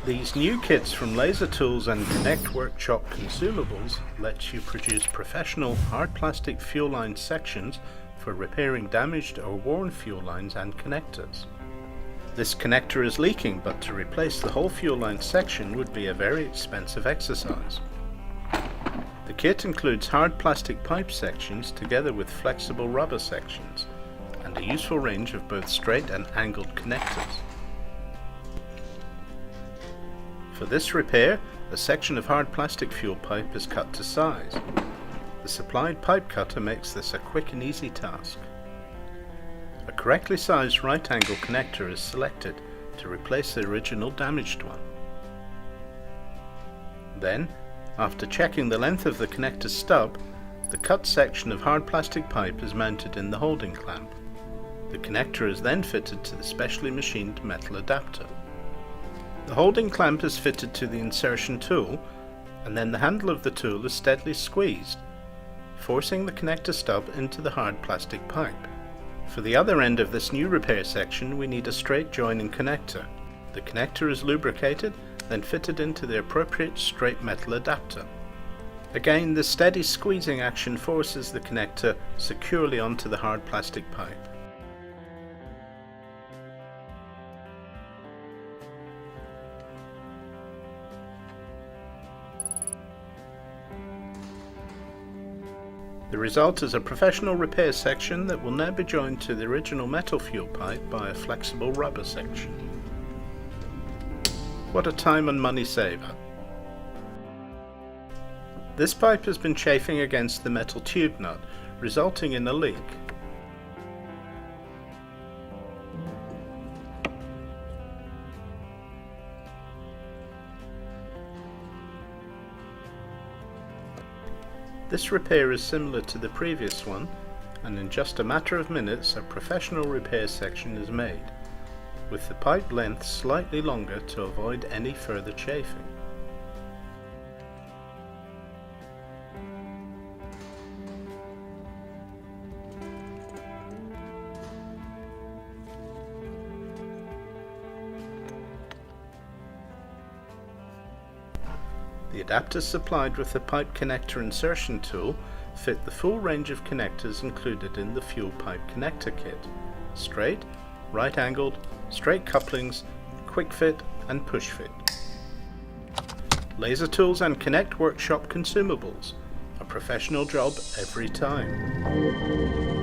These new kits from LaserTools and Connect Workshop Consumables let you produce professional hard plastic fuel line sections for repairing damaged or worn fuel lines and connectors. This connector is leaking, but to replace the whole fuel line section would be a very expensive exercise. The kit includes hard plastic pipe sections together with flexible rubber sections and a useful range of both straight and angled connectors. For this repair, a section of hard plastic fuel pipe is cut to size. The supplied pipe cutter makes this a quick and easy task. A correctly sized right angle connector is selected to replace the original damaged one. Then, after checking the length of the connector stub, the cut section of hard plastic pipe is mounted in the holding clamp. The connector is then fitted to the specially machined metal adapter. The holding clamp is fitted to the insertion tool, and then the handle of the tool is steadily squeezed, forcing the connector stub into the hard plastic pipe. For the other end of this new repair section, we need a straight joining connector. The connector is lubricated, then fitted into the appropriate straight metal adapter. Again, the steady squeezing action forces the connector securely onto the hard plastic pipe. The result is a professional repair section that will now be joined to the original metal fuel pipe by a flexible rubber section. What a time and money saver! This pipe has been chafing against the metal tube nut, resulting in a leak. This repair is similar to the previous one, and in just a matter of minutes a professional repair section is made, with the pipe length slightly longer to avoid any further chafing. The adapters supplied with the pipe connector insertion tool fit the full range of connectors included in the fuel pipe connector kit: straight, right angled, straight couplings, quick fit and push fit. LaserTools and Connect Workshop Consumables, a professional job every time.